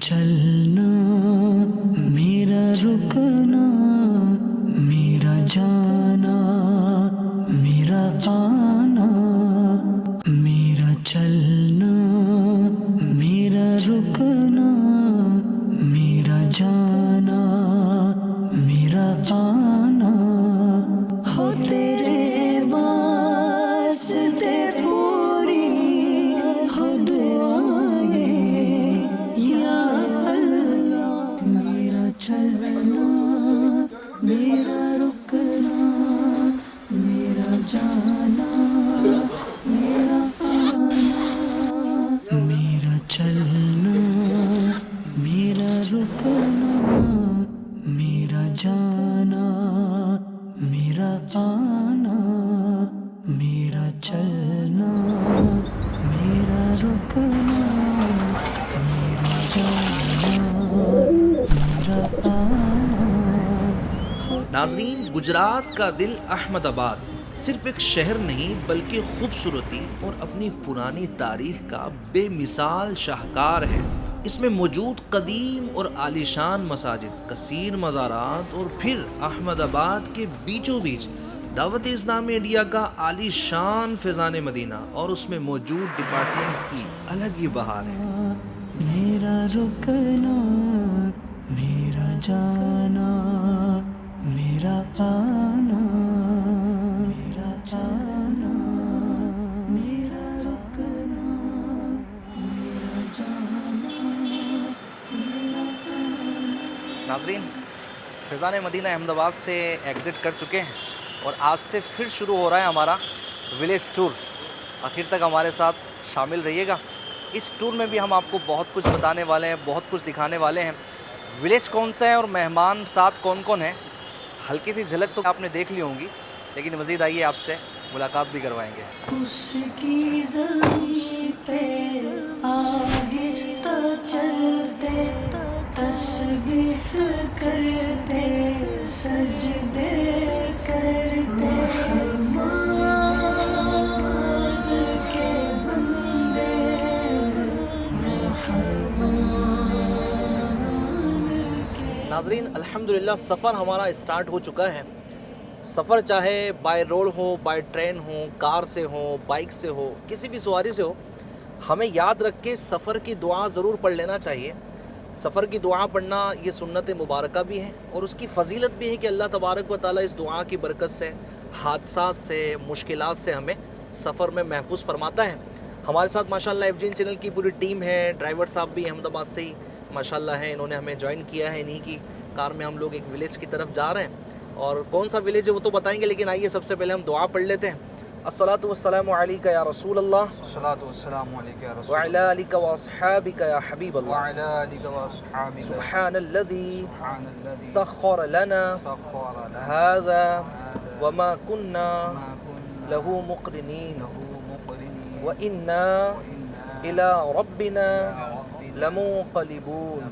چلنا میرا رکنا میرا جانا میرا آنا میرا چلنا میرا رکنا میرا جانا میرا آنا ہو تیرے واسطے پوری خود آئے یا اللہ میرا چلنا میرا رکنا میرا جانا میرا آنا میرا چلنا میرا رکنا میرا جانا میرا آنا میرا چلنا میرا رکنا میرا جانا میرا آنا. ناظرین، گجرات کا دل احمد آباد صرف ایک شہر نہیں بلکہ خوبصورتی اور اپنی پرانی تاریخ کا بے مثال شاہکار ہے. اس میں موجود قدیم اور عالیشان مساجد، کثیر مزارات اور پھر احمد آباد کے بیچوں بیچ دعوت اسلامی انڈیا کا عالی شان فیضان مدینہ اور اس میں موجود ڈپارٹمنٹس کی الگ ہی بہار ہے. میرا رکنا میرا جانا میرا آنا میرا جانا میرا رکنا میرا جانا میرا آنا. ناظرین، فیضان مدینہ احمد آباد سے ایگزٹ کر چکے ہیں اور آج سے پھر شروع ہو رہا ہے ہمارا ولیج ٹور. آخر تک ہمارے ساتھ شامل رہیے گا. اس ٹور میں بھی ہم آپ کو بہت کچھ بتانے والے ہیں، بہت کچھ دکھانے والے ہیں. ولیج کون سا ہے اور مہمان ساتھ کون کون ہیں، ہلکی سی جھلک تو آپ نے دیکھ لی ہوں گی، لیکن مزید آئیے آپ سے ملاقات بھی کروائیں گے. اس کی زمین پہ آہستہ چلتے تسبیح کرتے سجدے کرتے رحمان کے بندے ناظرین، الحمدللہ سفر ہمارا اسٹارٹ ہو چکا ہے. سفر چاہے بائی روڈ ہو، بائی ٹرین ہو، کار سے ہو، بائک سے ہو، کسی بھی سواری سے ہو، ہمیں یاد رکھ کے سفر کی دعا ضرور پڑھ لینا چاہیے. سفر کی دعا پڑھنا یہ سنت مبارکہ بھی ہے اور اس کی فضیلت بھی ہے کہ اللہ تبارک و تعالیٰ اس دعا کی برکت سے حادثات سے، مشکلات سے ہمیں سفر میں محفوظ فرماتا ہے. ہمارے ساتھ ماشاءاللہ ایف جی این چینل کی پوری ٹیم ہے. ڈرائیور صاحب بھی احمد آباد سے ہی ماشاءاللہ ہیں، انہوں نے ہمیں جوائن کیا ہے. انہی کی کار میں ہم لوگ ایک ولیج کی طرف جا رہے ہیں، اور کون سا ولیج ہے وہ تو بتائیں گے، لیکن آئیے سب سے پہلے ہم دعا پڑھ لیتے ہیں. الصلاۃ والسلام علیکہ یا رسول اللہ الصلاۃ والسلام علیکہ یا رسول وعلی آلک واصحابک یا حبیب اللہ. وعلی آلک واصحابک سبحان الذی سبحان الذی سخر لنا سخر لنا هذا وما كنا ما كنا له مقرنین له مقرنین وإنا وإنا إلى ربنا ربنا لمنقلبون.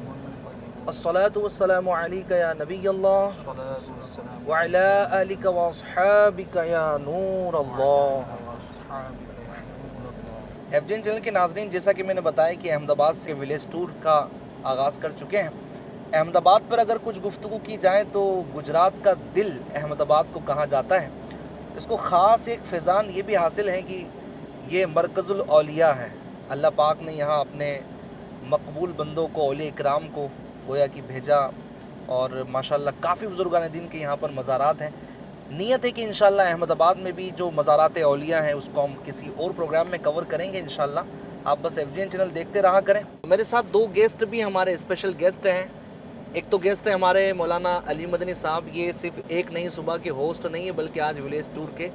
الصلاة والسلام عليك يا نبي الله الصلاۃ والسلام وعلى آلك وأصحابك يا نور الله. واصحابک یا رسول اللہ. ایف جی این چینل کے ناظرین، جیسا کہ میں نے بتایا کہ احمد آباد سے ولیج ٹور کا آغاز کر چکے ہیں. احمد آباد پر اگر کچھ گفتگو کی جائے تو گجرات کا دل احمد آباد کو کہا جاتا ہے. اس کو خاص ایک فیضان یہ بھی حاصل ہے کہ یہ مرکز الاولیاء ہے. اللہ پاک نے یہاں اپنے مقبول بندوں کو، اولیاء اکرام کو گویا کہ بھیجا، اور ماشاءاللہ کافی بزرگان دین کے یہاں پر مزارات ہیں. نیت ہے کہ انشاءاللہ احمد آباد میں بھی جو مزارات اولیاء ہیں اس کو ہم کسی اور پروگرام میں کور کریں گے انشاءاللہ. آپ بس ایف جی این چینل دیکھتے رہا کریں. میرے ساتھ دو گیسٹ بھی ہمارے اسپیشل گیسٹ ہیں. ایک تو گیسٹ ہے ہمارے مولانا علی مدنی صاحب. یہ صرف ایک نہیں صبح کے ہوسٹ نہیں ہے بلکہ آج ولیج ٹور کے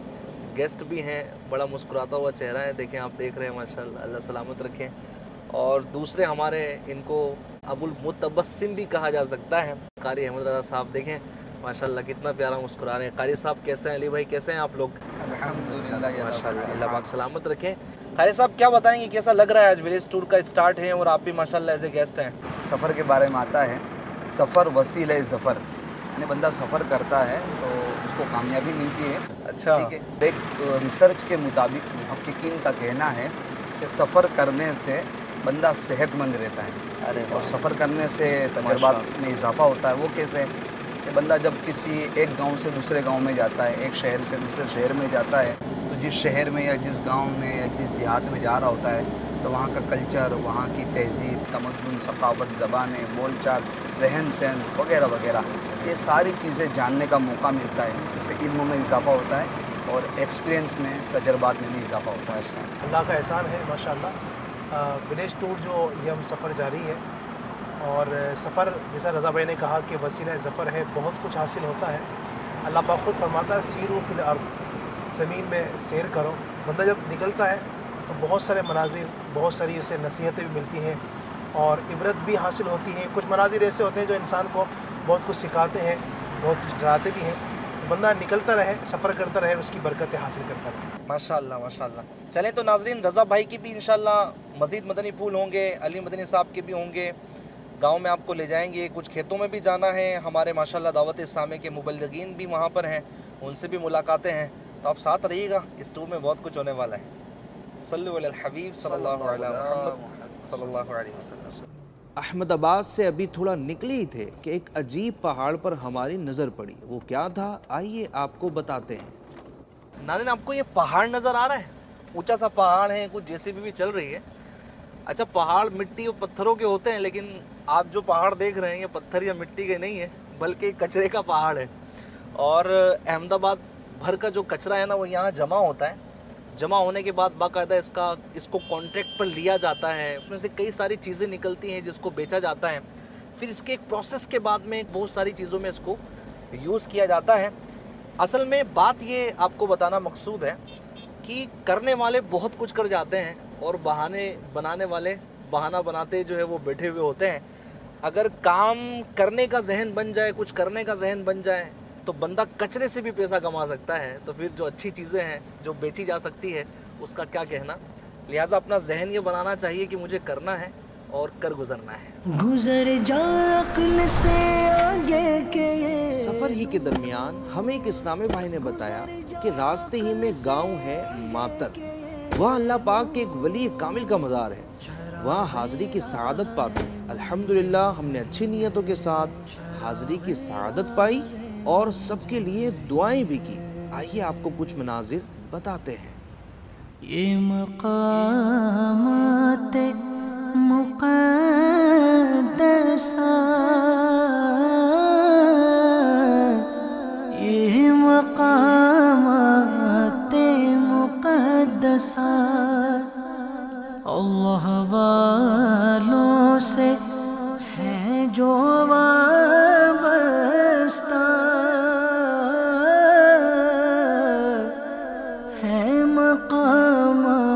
گیسٹ بھی ہیں. بڑا مسکراتا ہوا چہرہ ہے، دیکھیں آپ دیکھ رہے ہیں ماشاءاللہ، اللہ سلامت رکھیں. اور دوسرے ہمارے ان کو ابو المتبسم بھی کہا جا سکتا ہے، قاری احمد رضا صاحب. دیکھیں ماشاءاللہ کتنا پیارا مسکرا رہے ہیں. قاری صاحب کیسے ہیں؟ علی بھائی کیسے ہیں آپ لوگ؟ الحمدللہ یا ماشاءاللہ، اللہ پاک سلامت رکھیں. قاری صاحب کیا بتائیں گے، کیسا لگ رہا ہے آج ولیج ٹور کا اسٹارٹ ہے اور آپ بھی ماشاءاللہ ایز اے گیسٹ ہیں؟ سفر کے بارے میں آتا ہے، سفر وسیلہ ظفر، یعنی بندہ سفر کرتا ہے تو اس کو کامیابی ملتی ہے. اچھا، ٹھیک ہے. ایک ریسرچ کے مطابق محققین کا کہنا ہے کہ سفر کرنے سے بندہ صحت مند رہتا ہے. ارے اور سفر کرنے سے تجربات میں اضافہ ہوتا ہے. وہ کیسے کہ بندہ جب کسی ایک گاؤں سے دوسرے گاؤں میں جاتا ہے, ایک شہر سے دوسرے شہر میں جاتا ہے, تو جس شہر میں یا جس گاؤں میں یا جس دیہات میں جا رہا ہوتا ہے تو وہاں کا کلچر, وہاں کی تہذیب, تمدن, ثقافت, زبانیں, بول چال, رہن سہن وغیرہ وغیرہ, یہ ساری چیزیں جاننے کا موقع ملتا ہے. اس سے علم میں اضافہ ہوتا ہے اور ایکسپیرینس میں, تجربات میں بھی اضافہ ہوتا ہے. اللہ کا احسان ہے ماشاءاللہ. ولیج ٹور جو یہ ہم سفر جاری ہے, اور سفر جیسا رضا بھائی نے کہا کہ وسیلہ ظفر ہے, بہت کچھ حاصل ہوتا ہے. اللہ پاک خود فرماتا ہے سیرو فی الارض, زمین میں سیر کرو. بندہ جب نکلتا ہے تو بہت سارے مناظر, بہت ساری اسے نصیحتیں بھی ملتی ہیں اور عبرت بھی حاصل ہوتی ہیں. کچھ مناظر ایسے ہوتے ہیں جو انسان کو بہت کچھ سکھاتے ہیں, بہت کچھ ڈراتے بھی ہیں. تو بندہ نکلتا رہے, سفر کرتا رہے, اس کی برکتیں حاصل کرتا رہے. ماشاءاللہ ماشاءاللہ. چلیں تو ناظرین, رضا بھائی کی بھی انشاءاللہ مزید مدنی پھول ہوں گے, علی مدنی صاحب کے بھی ہوں گے. گاؤں میں آپ کو لے جائیں گے, کچھ کھیتوں میں بھی جانا ہے. ہمارے ماشاءاللہ دعوت اسلامی کے مبلغین بھی وہاں پر ہیں, ان سے بھی ملاقاتیں ہیں. تو آپ ساتھ رہیے گا, اس ٹور میں بہت کچھ ہونے والا ہے. صلو علی الحبیب صلی اللہ علیہ محمد صلی اللہ علیہ وسلم. احمد آباد سے ابھی تھوڑا نکلے ہی تھے کہ ایک عجیب پہاڑ پر ہماری نظر پڑی. وہ کیا تھا, آئیے آپ کو بتاتے ہیں. ناظرین, آپ کو یہ پہاڑ نظر آ رہا ہے؟ اونچا سا پہاڑ ہے, کچھ جیسے بھی چل رہی ہے. اچھا, پہاڑ مٹی اور پتھروں کے ہوتے ہیں, لیکن آپ جو پہاڑ دیکھ رہے ہیں یہ پتھر یا مٹی کے نہیں ہے, بلکہ کچرے کا پہاڑ ہے. اور احمد آباد بھر کا جو کچرا ہے نا, وہ یہاں جمع ہوتا ہے. جمع ہونے کے بعد باقاعدہ اس کو کانٹریکٹ پر لیا جاتا ہے. اس میں سے کئی ساری چیزیں نکلتی ہیں جس کو بیچا جاتا ہے. پھر اس کے ایک پروسیس کے بعد میں بہت ساری چیزوں میں اس کو یوز کیا جاتا ہے. اصل میں بات یہ آپ کو بتانا مقصود ہے کہ کرنے والے بہت کچھ کر جاتے ہیں, اور بہانے بنانے والے بہانہ بناتے جو ہے وہ بیٹھے ہوئے ہوتے ہیں. اگر کام کرنے کا ذہن بن جائے, کچھ کرنے کا ذہن بن جائے, تو بندہ کچرے سے بھی پیسہ کما سکتا ہے. تو پھر جو اچھی چیزیں ہیں جو بیچی جا سکتی ہے اس کا کیا کہنا. لہٰذا اپنا ذہن یہ بنانا چاہیے کہ مجھے کرنا ہے اور کر گزرنا ہے. گزر جا عقل سے آگے کے. سفر ہی کے درمیان ہمیں ایک اسلامی بھائی نے بتایا کہ راستے ہی میں گاؤں ہے ماتر. وہاں اللہ پاک کے ایک ولی کامل کا مزار ہے. وہاں حاضری کی سعادت پاتے ہیں. الحمدللہ ہم نے اچھی نیتوں کے ساتھ حاضری کی سعادت پائی اور سب کے لیے دعائیں بھی کی. آئیے آپ کو کچھ مناظر بتاتے ہیں. یہ مقامات مقدسہ, یہ مقامات مقدسہ اللہ والوں سے ہے جو وابستہ, ہے مقامات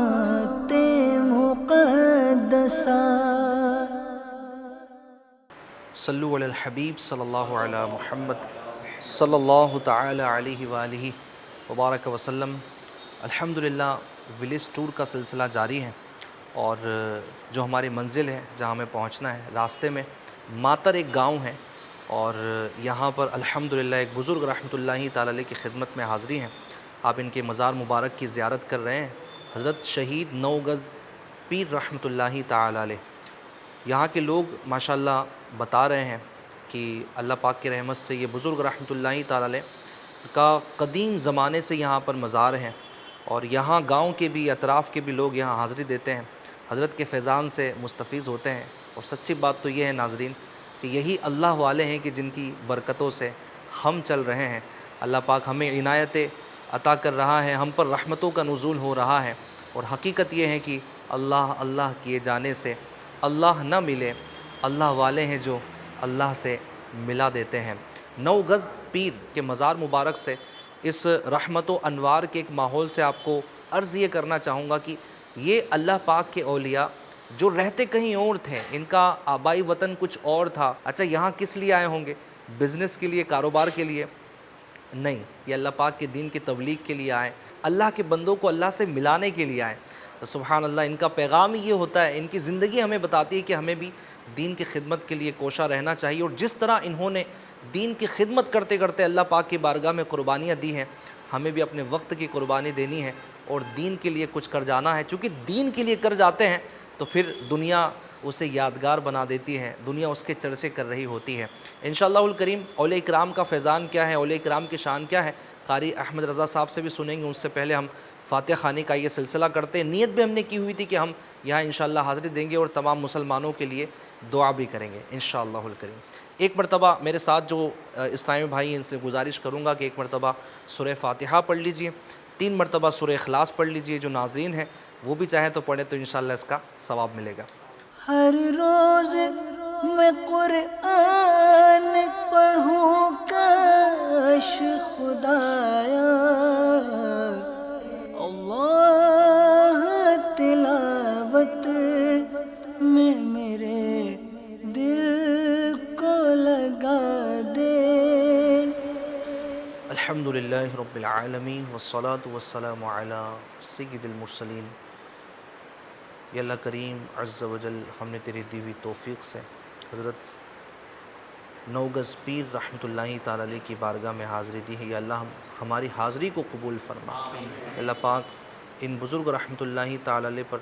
مقدسہ. صلو علی الحبیب صلی اللہ علی محمد صلی اللہ تعالی علیہ وآلہ وبارک وسلم. الحمدللہ ولیج ٹور کا سلسلہ جاری ہے, اور جو ہماری منزل ہے جہاں ہمیں پہنچنا ہے, راستے میں ماتر ایک گاؤں ہے, اور یہاں پر الحمدللہ ایک بزرگ رحمۃ اللہ تعالی علیہ کی خدمت میں حاضری ہیں. آپ ان کے مزار مبارک کی زیارت کر رہے ہیں. حضرت شہید 9 گز پیر رحمۃ اللہ تعالی علیہ. یہاں کے لوگ ماشاءاللہ بتا رہے ہیں کہ اللہ پاک کی رحمت سے یہ بزرگ رحمۃ اللہ تعالی علیہ کا قدیم زمانے سے یہاں پر مزار ہیں, اور یہاں گاؤں کے بھی اطراف کے بھی لوگ یہاں حاضری دیتے ہیں, حضرت کے فیضان سے مستفیض ہوتے ہیں. اور سچی بات تو یہ ہے ناظرین کہ یہی اللہ والے ہیں کہ جن کی برکتوں سے ہم چل رہے ہیں. اللہ پاک ہمیں عنایتیں عطا کر رہا ہے, ہم پر رحمتوں کا نزول ہو رہا ہے. اور حقیقت یہ ہے کہ اللہ اللہ کیے جانے سے اللہ نہ ملے, اللہ والے ہیں جو اللہ سے ملا دیتے ہیں. 9 گز پیر کے مزار مبارک سے, اس رحمت و انوار کے ایک ماحول سے آپ کو عرض یہ کرنا چاہوں گا کہ یہ اللہ پاک کے اولیاء جو رہتے کہیں اور تھے, ان کا آبائی وطن کچھ اور تھا. اچھا, یہاں کس لیے آئے ہوں گے؟ بزنس کے لیے, کاروبار کے لیے نہیں, یہ اللہ پاک کے دین کی تبلیغ کے لیے آئے, اللہ کے بندوں کو اللہ سے ملانے کے لیے آئے. سبحان اللہ, ان کا پیغام ہی یہ ہوتا ہے, ان کی زندگی ہمیں بتاتی ہے کہ ہمیں بھی دین کی خدمت کے لیے کوشاں رہنا چاہیے. اور جس طرح انہوں نے دین کی خدمت کرتے کرتے اللہ پاک کی بارگاہ میں قربانیاں دی ہیں, ہمیں بھی اپنے وقت کی قربانی دینی ہے اور دین کے لیے کچھ کر جانا ہے. چونکہ دین کے لیے کر جاتے ہیں تو پھر دنیا اسے یادگار بنا دیتی ہے, دنیا اس کے چرچے کر رہی ہوتی ہے. انشاءاللہ الکریم اولیاء کرام کا فیضان کیا ہے, اولیاء کرام کی شان کیا ہے, قاری احمد رضا صاحب سے بھی سنیں گے. اس سے پہلے ہم فاتحہ خوانی کا یہ سلسلہ کرتے ہیں. نیت بھی ہم نے کی ہوئی تھی کہ ہم یہاں انشاءاللہ حاضری دیں گے اور تمام مسلمانوں کے لیے دعا بھی کریں گے انشاءاللہ الکریم. ایک مرتبہ میرے ساتھ جو اسلامی بھائی ہیں ان سے گزارش کروں گا کہ ایک مرتبہ سورہ فاتحہ پڑھ لیجئے, 3 مرتبہ سورہ اخلاص پڑھ لیجئے. جو ناظرین ہیں وہ بھی چاہیں تو پڑھیں تو انشاءاللہ اس کا ثواب ملے گا. ہر روز میں قرآن پڑھوں کاش خدایا, اللہ تلاوت میں میرے دل کو لگا دے. الحمدللہ رب العالمین والصلاة والسلام علی سید المرسلین. یا اللہ کریم عز و جل, ہم نے تیری دی ہوئی توفیق سے حضرت نوگز پیر رحمۃ اللہ تعالی علیہ کی بارگاہ میں حاضری دی ہے. یا اللہ ہماری حاضری کو قبول فرما. یا اللہ پاک ان بزرگ رحمۃ اللہ تعالی علیہ پر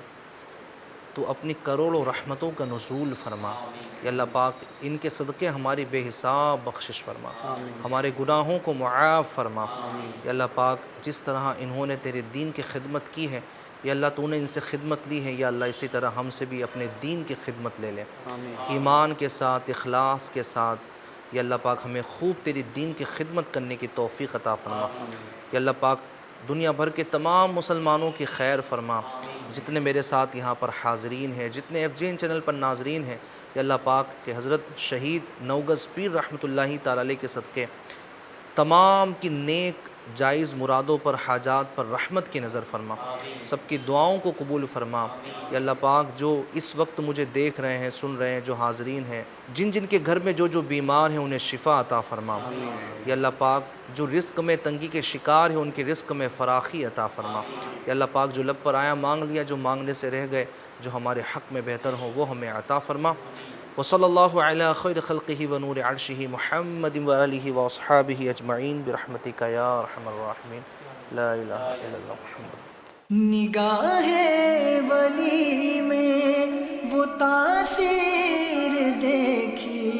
تو اپنی کروڑوں رحمتوں کا نزول فرما. یا اللہ پاک ان کے صدقے ہماری بے حساب بخشش فرما, ہمارے گناہوں کو معاف فرما. یا اللہ پاک جس طرح انہوں نے تیرے دین کی خدمت کی ہے, یا اللہ تو نے ان سے خدمت لی ہے, یا اللہ اسی طرح ہم سے بھی اپنے دین کی خدمت لے لے, ایمان کے ساتھ, اخلاص کے ساتھ. یا اللہ پاک ہمیں خوب تیری دین کی خدمت کرنے کی توفیق عطا فرما. یا اللہ پاک دنیا بھر کے تمام مسلمانوں کی خیر فرما. جتنے میرے ساتھ یہاں پر حاضرین ہیں, جتنے FGN چینل پر ناظرین ہیں, یا اللہ پاک کہ حضرت شہید نوگز پیر رحمۃ اللہ تعالی علیہ کے صدقے تمام کی نیک جائز مرادوں پر, حاجات پر رحمت کی نظر فرما. سب کی دعاؤں کو قبول فرما. یا اللہ پاک جو اس وقت مجھے دیکھ رہے ہیں, سن رہے ہیں, جو حاضرین ہیں, جن جن کے گھر میں جو بیمار ہیں انہیں شفا عطا فرما. یا اللہ پاک جو رزق میں تنگی کے شکار ہیں ان کے رزق میں فراخی عطا فرما. یا اللہ پاک جو لب پر آیا مانگ لیا, جو مانگنے سے رہ گئے, جو ہمارے حق میں بہتر ہو وہ ہمیں عطا فرما. وصلی اللہ علی خیر خلقہ ونور عرشہ محمد وآلہ واصحابہ اجمعین برحمتک یا ارحم الراحمین. لا الہ الا اللہ محمد. نگاہ ولی میں وہ تاثیر دیکھی,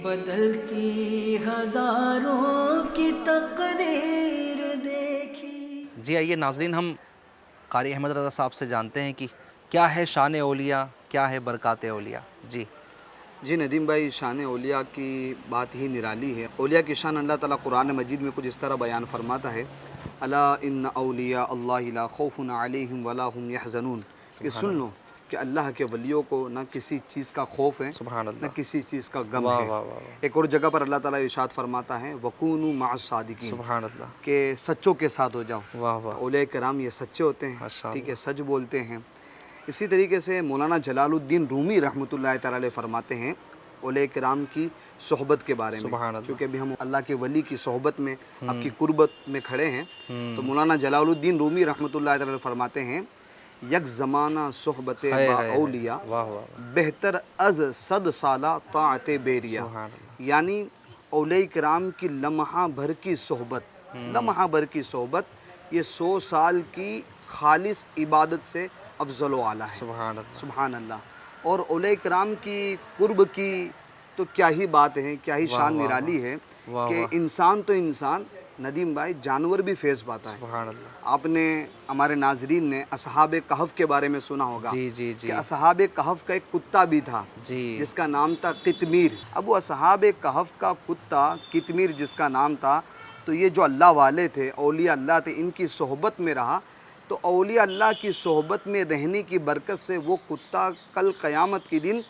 بدلتی ہزاروں کی تقدیر دیکھی. جی آئیے ناظرین, ہم قاری احمد رضا صاحب سے جانتے ہیں کہ کیا ہے شان اولیاء, کیا ہے برکات اولیاء. جی ندیم بھائی, شان اولیاء کی بات ہی نرالی ہے. اولیاء کی شان اللہ تعالیٰ قرآن مجید میں کچھ اس طرح بیان فرماتا ہے, الا ان اولیاء اللہ لا خوف علیہم ولا هم یحزنون, کہ سن لو کہ اللہ کے ولیوں کو نہ کسی چیز کا خوف ہے, سبحان اللہ, نہ کسی چیز کا غم ہے. ایک اور جگہ پر اللہ تعالیٰ ارشاد فرماتا ہے وَكُونُوا مَعَ الصَّادِقِينَ, سبحان اللہ, کہ سچوں کے ساتھ ہو جاؤ. واہ واہ, اولیاء کرام یہ سچے ہوتے ہیں, ٹھیک ہے, سچ بولتے ہیں. اسی طریقے سے مولانا جلال الدین رومی رحمۃ اللہ تعالی علیہ فرماتے ہیں اولیاء کرام کی صحبت کے بارے میں, چونکہ ابھی ہم اللہ کے ولی کی صحبت میں, آپ کی قربت میں کھڑے ہیں, تو مولانا جلال الدین رومی رحمۃ اللہ تعالی علیہ فرماتے ہیں یک زمانہ صحبت با اولیاء بہتر از 100 سالہ طاعت بیریا. یعنی اولیاء کرام کی لمحہ بھر کی صحبت, لمحہ بھر کی صحبت یہ 100 سال کی خالص عبادت سے افضل و اعلیٰ ہے. سبحان اللہ. اور اولیاء کرام کی قرب کی تو کیا ہی بات ہے, کیا ہی شان نرالی ہے کہ انسان تو انسان, ندیم بھائی جانور بھی فیض پاتا ہے. سبحان اللہ. آپ نے, ہمارے ناظرین نے اصحاب کہف کے بارے میں سنا ہوگا کہ اصحاب کہف کا ایک کتا بھی تھا جس کا نام تھا قطمیر. اب وہ اصحاب کہف کا کتا قطمیر جس کا نام تھا, تو یہ جو اللہ والے تھے, اولیاء اللہ تھے, ان کی صحبت میں رہا, تو اولیاء اللہ کی صحبت میں رہنے کی برکت سے وہ کتا کل قیامت کے دن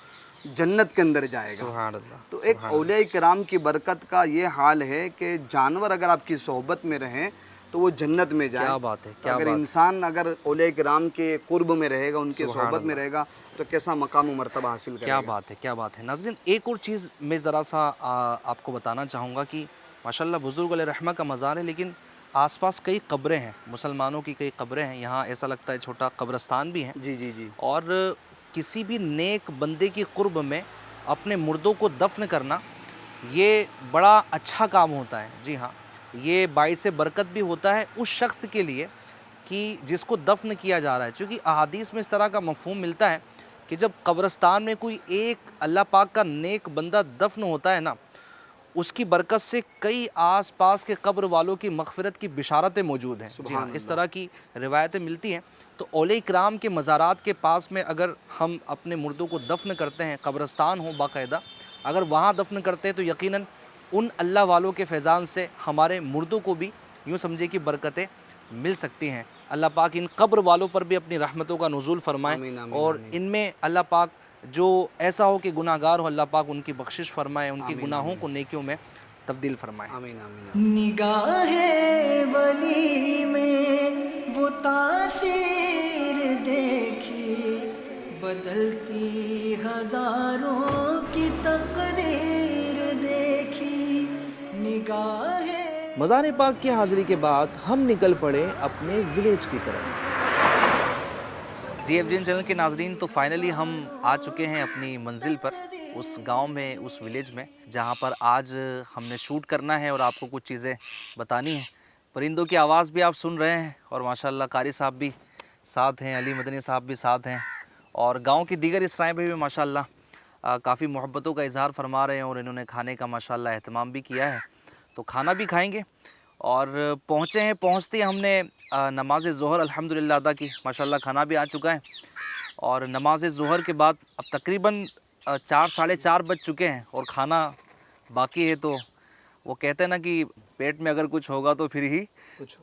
جنت کے اندر جائے گا. سبحان اللہ. تو ایک اولیاء کرام کی برکت کا یہ حال ہے کہ جانور اگر آپ کی صحبت میں رہیں تو وہ جنت میں جائے. کیا بات ہے, کیا اگر بات. انسان اگر اولیاء کرام کے قرب میں رہے گا, ان کی صحبت میں رہے گا, تو کیسا مقام و مرتبہ حاصل کرے گا. کیا بات ہے, کیا بات ہے. ناظرین ایک اور چیز میں ذرا سا آپ کو بتانا چاہوں گا کہ ماشاءاللہ بزرگ علیہ رحمہ کا مزار ہے, لیکن آس پاس کئی قبریں ہیں, مسلمانوں کی کئی قبریں ہیں. یہاں ایسا لگتا ہے چھوٹا قبرستان بھی ہے. جی. اور کسی بھی نیک بندے کی قرب میں اپنے مردوں کو دفن کرنا یہ بڑا اچھا کام ہوتا ہے. جی ہاں, یہ باعث برکت بھی ہوتا ہے اس شخص کے لیے کہ جس کو دفن کیا جا رہا ہے, چونکہ احادیث میں اس طرح کا مفہوم ملتا ہے کہ جب قبرستان میں کوئی ایک اللہ پاک کا نیک بندہ دفن ہوتا ہے نا، اس کی برکت سے کئی آس پاس کے قبر والوں کی مغفرت کی بشارتیں موجود ہیں. جی ہاں، اس طرح کی روایتیں ملتی ہیں. تو اولیاء کرام کے مزارات کے پاس میں اگر ہم اپنے مردوں کو دفن کرتے ہیں، قبرستان ہو باقاعدہ، اگر وہاں دفن کرتے ہیں تو یقیناً ان اللہ والوں کے فیضان سے ہمارے مردوں کو بھی یوں سمجھے کہ برکتیں مل سکتی ہیں. اللہ پاک ان قبر والوں پر بھی اپنی رحمتوں کا نزول فرمائے، اور ان میں اللہ پاک جو ایسا ہو کہ گناہ گار ہو، اللہ پاک ان کی بخشش فرمائے، ان کی گناہوں کو نیکیوں میں تبدیل فرمائے. نگاہ ولی میں وہ تاثیر دیکھی، بدلتی ہزاروں کی تقدیر دیکھی. نگاہ مزار پاک کی حاضری کے بعد ہم نکل پڑے اپنے ولیج کی طرف. جی ایف جین چینل کے ناظرین، تو فائنلی ہم آ چکے ہیں اپنی منزل پر، اس گاؤں میں، اس ولیج میں جہاں پر آج ہم نے شوٹ کرنا ہے اور آپ کو کچھ چیزیں بتانی ہیں. پرندوں کی آواز بھی آپ سن رہے ہیں، اور ماشاءاللہ قاری صاحب بھی ساتھ ہیں، علی مدنی صاحب بھی ساتھ ہیں، اور گاؤں کی دیگر اسرائیں بھی ماشاءاللہ کافی محبتوں کا اظہار فرما رہے ہیں، اور انہوں نے کھانے کا ماشاءاللہ اہتمام بھی کیا ہے. تو کھانا بھی کھائیں گے. اور پہنچتے ہی ہم نے نماز ظہر الحمدللہ ادا کی. ماشاءاللہ کھانا بھی آ چکا ہے، اور نماز ظہر کے بعد اب تقریباً 4 ساڑھے 4 بج چکے ہیں، اور کھانا باقی ہے. تو وہ کہتے ہیں نا کہ پیٹ میں اگر کچھ ہوگا تو پھر ہی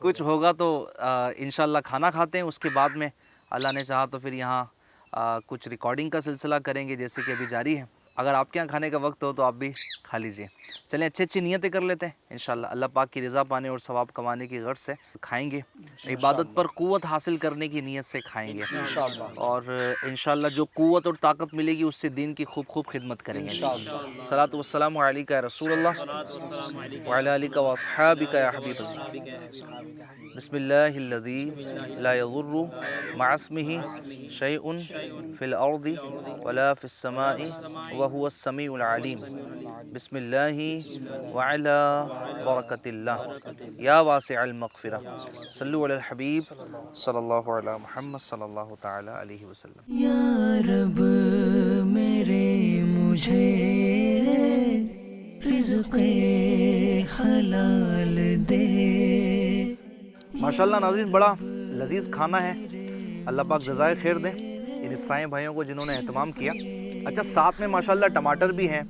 کچھ ہوگا. تو انشاءاللہ کھانا کھاتے ہیں، اس کے بعد میں اللہ نے چاہا تو پھر یہاں کچھ ریکارڈنگ کا سلسلہ کریں گے، جیسے کہ ابھی جاری ہے. اگر آپ کے یہاں کھانے کا وقت ہو تو آپ بھی کھا لیجئے. چلیں اچھی نیتیں کر لیتے ہیں، انشاءاللہ اللہ پاک کی رضا پانے اور ثواب کمانے کی غرض سے کھائیں گے. عبادت پر قوت حاصل کرنے کی نیت سے کھائیں گے، اور انشاءاللہ جو قوت اور طاقت ملے گی اس سے دین کی خوب خدمت کریں گے. الصلاۃ والسلام علیک یا رسول اللہ وعلی آلک و اصحابک یا حبیب اللہ. بسم اللہ الذی لا یضر مع اسمہ شیء فی الارض ولا فی السماء وهو السمیع العلیم. بسم اللہ وعلی برکت اللہ یا واسع المغفرہ. صلو علی الحبیب صلی اللہ علی محمد صلی اللہ تعالی علیہ وسلم. یا رب میرے مجھے رزق حلال دے. ماشاءاللہ ناظرین، بڑا لذیذ کھانا ہے، اللہ پاک جزائے خیر دیں ان اسرائیں بھائیوں کو جنہوں نے اہتمام کیا. اچھا، ساتھ میں ماشاءاللہ ٹماٹر بھی ہیں،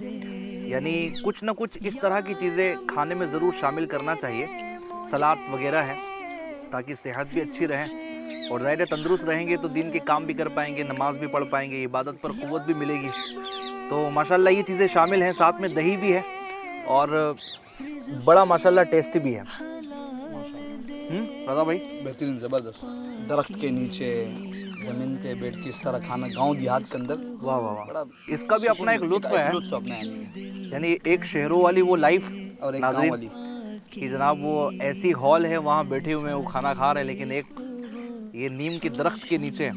یعنی کچھ نہ کچھ اس طرح کی چیزیں کھانے میں ضرور شامل کرنا چاہیے. سلاد وغیرہ ہے تاکہ صحت بھی اچھی رہے، اور ظاہر تندرست رہیں گے تو دین کے کام بھی کر پائیں گے، نماز بھی پڑھ پائیں گے، عبادت پر قوت بھی ملے گی. تو ماشاءاللہ یہ چیزیں شامل ہیں. ساتھ میں دہی بھی ہے، اور بڑا ماشاءاللہ ٹیسٹی بھی ہے. رضا بھائی بہترین، زبردست. درخت کے نیچے زمین پہ بیٹھ کے اس طرح کھانا گاؤں دیہات کے اندر، واہ واہ واہ، اس کا بھی اپنا ایک لطف ہے. لطف اپنا ہے. یعنی ایک شہروں والی وہ لائف اور ایک گاؤں ناظرین والی کہ جناب وہ ایسی ہال ہے، وہاں بیٹھے ہوئے ہیں، وہ کھانا کھا رہے ہیں، لیکن ایک یہ نیم کے درخت کے نیچے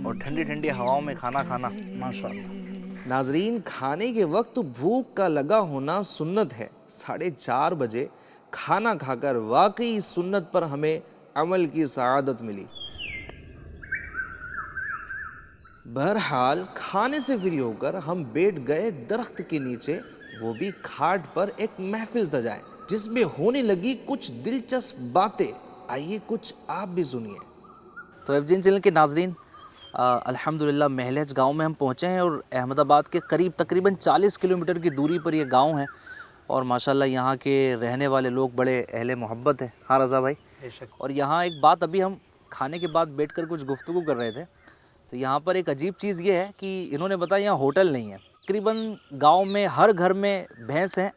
اور ٹھنڈی ٹھنڈی ہواؤں میں کھانا کھانا. ماشاءاللہ. ناظرین، کھانے کے وقت بھوک کا لگا ہونا سنت ہے. 4:30 بجے کھانا کھا کر واقعی سنت پر ہمیں عمل کی سعادت ملی. بہرحال کھانے سے فری ہو کر ہم بیٹھ گئے درخت کے نیچے، وہ بھی کھاٹ پر ایک محفل سجائے جس میں ہونے لگی کچھ دلچسپ باتیں. آئیے کچھ آپ بھی سنیے. تو ایف جین چینل کے ناظرین، الحمدللہ مہلج گاؤں میں ہم پہنچے ہیں، اور احمد آباد کے قریب تقریباً 40 کلومیٹر کی دوری پر یہ گاؤں ہے، اور ماشاءاللہ یہاں کے رہنے والے لوگ بڑے اہل محبت ہیں. ہاں رضا بھائی، اور یہاں ایک بات، ابھی ہم کھانے کے بعد بیٹھ کر کچھ گفتگو کر رہے تھے، تو یہاں پر ایک عجیب چیز یہ ہے کہ انہوں نے بتایا یہاں ہوٹل نہیں ہے. تقریباً گاؤں میں ہر گھر میں بھینس ہیں،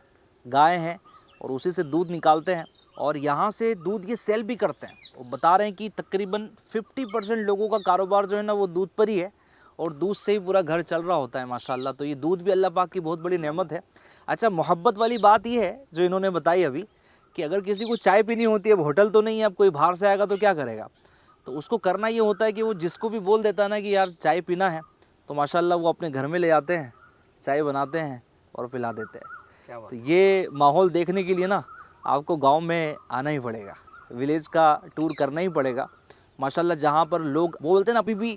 گائے ہیں، اور اسی سے دودھ نکالتے ہیں، اور یہاں سے دودھ یہ سیل بھی کرتے ہیں. وہ بتا رہے ہیں کہ تقریباً 50% لوگوں کا کاروبار جو ہے نا وہ دودھ پر ہی ہے، اور دودھ سے ہی پورا گھر چل رہا ہوتا ہے ماشاءاللہ. تو یہ دودھ بھی اللہ پاک کی بہت بڑی نعمت ہے. اچھا، محبت والی بات یہ ہے جو انہوں نے بتائی ابھی، کہ اگر کسی کو چائے پینی ہوتی ہے، اب ہوٹل تو نہیں ہے، اب کوئی باہر سے آئے گا تو کیا کرے گا، تو اس کو کرنا یہ ہوتا ہے کہ وہ جس کو بھی بول دیتا ہے نا کہ یار چائے پینا ہے، تو ماشاءاللہ وہ اپنے گھر میں لے آتے ہیں، چائے بناتے ہیں اور پلا دیتے ہیں. تو یہ ماحول دیکھنے کے لیے نا آپ کو گاؤں میں آنا ہی پڑے گا، ولیج کا ٹور کرنا ہی پڑے گا ماشاءاللہ. جہاں پر لوگ وہ بولتے ہیں نا ابھی بھی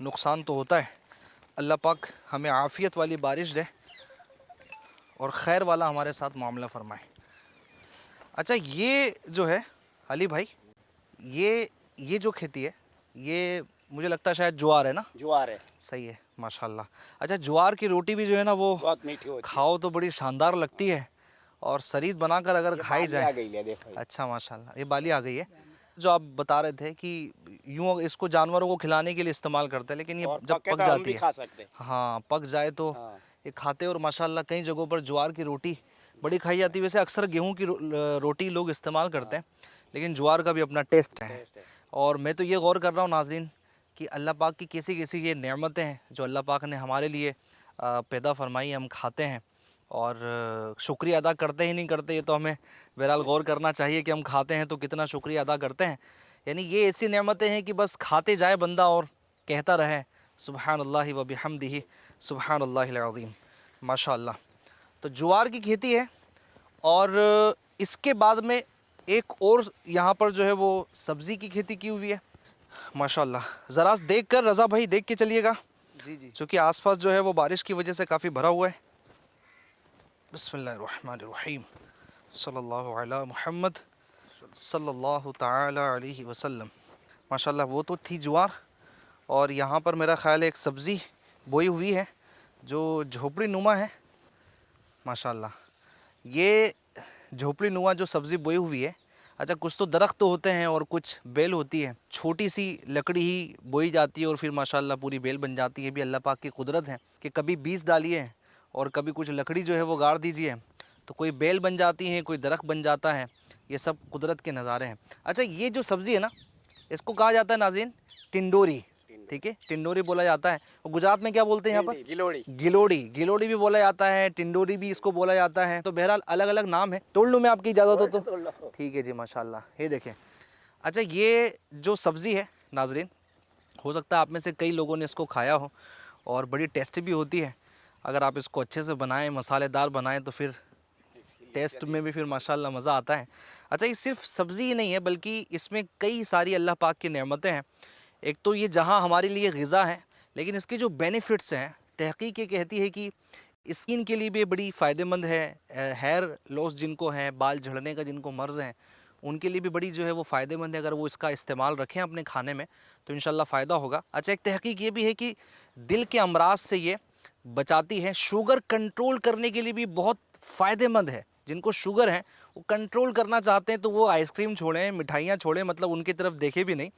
نقصان تو ہوتا ہے. اللہ پاک ہمیں عافیت والی بارش دے اور خیر والا ہمارے ساتھ معاملہ فرمائے. اچھا یہ جو ہے علی بھائی یہ جو کھیتی ہے یہ مجھے لگتا ہے شاید جوار ہے نا؟ جوار ہے. صحیح ہے ماشاءاللہ. اچھا جوار کی روٹی بھی جو ہے نا وہ بہت میٹھی ہوتی ہے. کھاؤ تو بڑی شاندار لگتی ہے اور سرید بنا کر اگر کھائی آ جائے. گئی ہے دیکھو. اچھا ماشاءاللہ یہ بالی آ گئی ہے. جو آپ بتا رہے تھے کہ یوں اس کو جانوروں کو کھلانے کے لیے استعمال کرتے ہیں لیکن یہ اور جب پکے پک تو ہم جاتی بھی ہے کھا سکتے. ہاں پک جائے تو ہاں. یہ کھاتے. اور ماشاءاللہ کئی جگہوں پر جوار کی روٹی بڑی کھائی جاتی ہے. ویسے اکثر گیہوں کی روٹی لوگ استعمال کرتے ہیں لیکن جوار کا بھی اپنا ٹیسٹ ہے. اور میں تو یہ غور کر رہا ہوں ناظرین کہ اللہ پاک کی کیسی کیسی یہ نعمتیں ہیں جو اللہ پاک نے ہمارے لیے پیدا فرمائی. ہم کھاتے ہیں اور شکریہ ادا کرتے ہی نہیں کرتے. یہ تو ہمیں بہرحال غور کرنا چاہیے کہ ہم کھاتے ہیں تو کتنا شکریہ ادا کرتے ہیں. یعنی یہ ایسی نعمتیں ہیں کہ بس کھاتے جائے بندہ اور کہتا رہے سبحان اللہ و بحمدہ سبحان اللہ العظیم ماشاءاللہ. تو جوار کی کھیتی ہے اور اس کے بعد میں ایک اور یہاں پر جو ہے وہ سبزی کی کھیتی کی ہوئی ہے ماشاءاللہ. ذرا دیکھ کر رضا بھائی دیکھ کے چلیے گا جی چونکہ آس پاس جو ہے وہ بارش کی وجہ سے کافی بھرا ہوا ہے. بسم اللہ الرحمن الرحیم صلی اللہ علی محمد صلی اللہ تعالی علیہ وسلم. ماشاءاللہ وہ تو تھی جوار اور یہاں پر میرا خیال ہے ایک سبزی بوئی ہوئی ہے جو جھوپڑی نما ہے ماشاءاللہ. یہ جھوپڑی نما جو سبزی بوئی ہوئی ہے. اچھا کچھ تو درخت ہوتے ہیں اور کچھ بیل ہوتی ہے. چھوٹی سی لکڑی ہی بوئی جاتی ہے اور پھر ماشاءاللہ پوری بیل بن جاتی ہے. بھی اللہ پاک کی قدرت ہے کہ کبھی بیج ڈالیے اور کبھی کچھ لکڑی جو ہے وہ گاڑ دیجئے تو کوئی بیل بن جاتی ہے کوئی درخت بن جاتا ہے. یہ سب قدرت کے نظارے ہیں. اچھا یہ جو سبزی ہے نا اس کو کہا جاتا ہے ناظرین ٹنڈوری. ٹھیک ہے ٹنڈوری بولا جاتا ہے. اور گجرات میں کیا بولتے ہیں یہاں پر؟ گلوڑی بھی بولا جاتا ہے. ٹنڈوری بھی اس کو بولا جاتا ہے. تو بہرحال الگ الگ نام ہے. توڑ لوں میں آپ کی اجازت ہو تو؟ ٹھیک ہے جی ماشاءاللہ. یہ دیکھیں اچھا یہ جو سبزی ہے ناظرین ہو سکتا ہے آپ میں سے کئی لوگوں نے اس کو کھایا ہو اور بڑی ٹیسٹی بھی ہوتی ہے. اگر آپ اس کو اچھے سے بنائیں مسالے دار بنائیں تو پھر ٹیسٹ میں بھی پھر ماشاءاللہ مزہ آتا ہے. اچھا یہ صرف سبزی ہی نہیں ہے بلکہ اس میں کئی ساری اللہ پاک کی نعمتیں ہیں. ایک تو یہ جہاں ہمارے لیے غذا ہے لیکن اس کے جو بینیفٹس ہیں تحقیق یہ کہتی ہے کہ اسکن کے لیے بھی بڑی فائدہ مند ہے. ہیئر لاس جن کو ہے بال جھڑنے کا جن کو مرض ہیں ان کے لیے بھی بڑی جو ہے وہ فائدہ مند ہے. اگر وہ اس کا استعمال رکھیں اپنے کھانے میں تو انشاءاللہ فائدہ ہوگا. اچھا ایک تحقیق یہ بھی ہے کہ دل کے امراض سے یہ بچاتی ہے. شوگر کنٹرول کرنے کے لیے بھی بہت فائدہ مند ہے. جن کو شوگر ہے وہ کنٹرول کرنا چاہتے ہیں تو وہ آئس کریم چھوڑیں مٹھائیاں چھوڑیں مطلب ان کی طرف دیکھے بھی نہیں.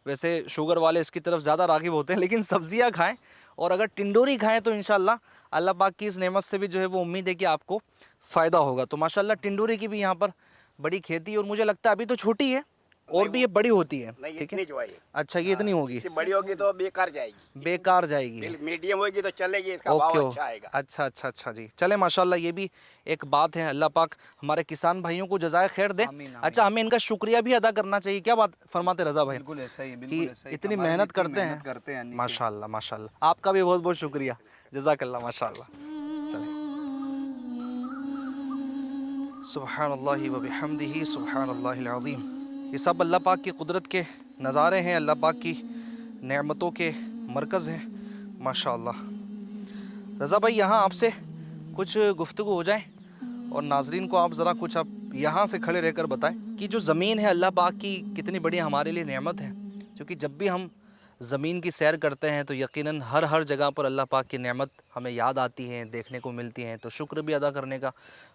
ویسے شوگر والے اس کی طرف زیادہ راغب ہوتے ہیں لیکن سبزیاں کھائیں اور اگر ٹنڈوری کھائیں تو انشاءاللہ اللہ پاک کی اس نعمت سے بھی جو ہے وہ امید ہے کہ آپ کو فائدہ ہوگا. تو ماشاءاللہ ٹنڈوری کی بھی یہاں پر بڑی کھیتی اور مجھے لگتا ہے ابھی تو چھوٹی ہے اور بھی یہ بڑی ہوتی ہے. ٹھیک ہے اچھا یہ اتنی ہوگی بڑی ہوگی تو بیکار جائے گی. بیکار جائے گی. میڈیم ہوگی تو چلے گی. اس کا بھاؤ اچھا آئے گا. اچھا جی چلے ماشاءاللہ یہ بھی ایک بات ہے. اللہ پاک ہمارے کسان بھائیوں کو جزائے خیر دے. اچھا ہمیں ان کا شکریہ بھی ادا کرنا چاہیے. کیا بات فرماتے رضا بھائی؟ بالکل ایسا ہی کہ اتنی محنت کرتے ہیں ماشاءاللہ. آپ کا بھی بہت بہت شکریہ. جزاک اللہ ماشاءاللہ. چلیں سبحان اللہ و بحمدہ سبحان اللہ العظیم. یہ سب اللہ پاک کی قدرت کے نظارے ہیں. اللہ پاک کی نعمتوں کے مرکز ہیں ماشاءاللہ. رضا بھائی یہاں آپ سے کچھ گفتگو ہو جائے اور ناظرین کو آپ ذرا کچھ آپ یہاں سے کھڑے رہ کر بتائیں کہ جو زمین ہے اللہ پاک کی کتنی بڑی ہمارے لیے نعمت ہے. کیونکہ جب بھی ہم زمین کی سیر کرتے ہیں تو یقیناً ہر جگہ پر اللہ پاک کی نعمت ہمیں یاد آتی ہے دیکھنے کو ملتی ہیں تو شکر بھی ادا کرنے کا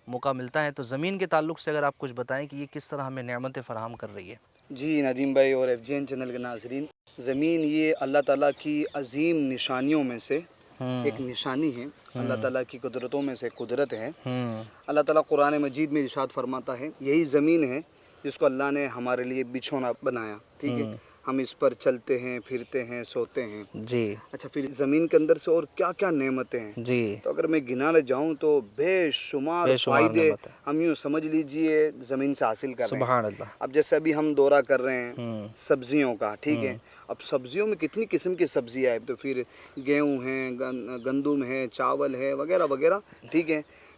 موقع ملتا ہے. تو زمین کے تعلق سے اگر آپ کچھ بتائیں کہ یہ کس طرح ہمیں نعمتیں فراہم کر رہی ہے. جی ندیم بھائی اور ایف جی این چینل کے ناظرین زمین یہ اللہ تعالیٰ کی عظیم نشانیوں میں سے ایک نشانی ہے. اللہ تعالیٰ کی قدرتوں میں سے قدرت ہے. اللہ تعالیٰ قرآن مجید میں ارشاد فرماتا ہے یہی زمین ہے جس کو اللہ نے ہمارے لیے بچھونا بنایا. ٹھیک ہے ہم اس پر چلتے ہیں پھرتے ہیں سوتے ہیں. جی اچھا پھر زمین کے اندر سے اور کیا کیا نعمتیں ہیں جی تو اگر میں گنانے جاؤں تو بے شمار فائدے ہم یوں سمجھ لیجئے زمین سے حاصل کر رہے ہیں. سبحان اللہ. اب جیسے ابھی ہم دورہ کر رہے ہیں سبزیوں کا. ٹھیک ہے اب سبزیوں میں کتنی قسم کی سبزیاں ہیں. تو پھر گیہوں ہیں گندم ہے چاول ہے وغیرہ وغیرہ. ٹھیک ہے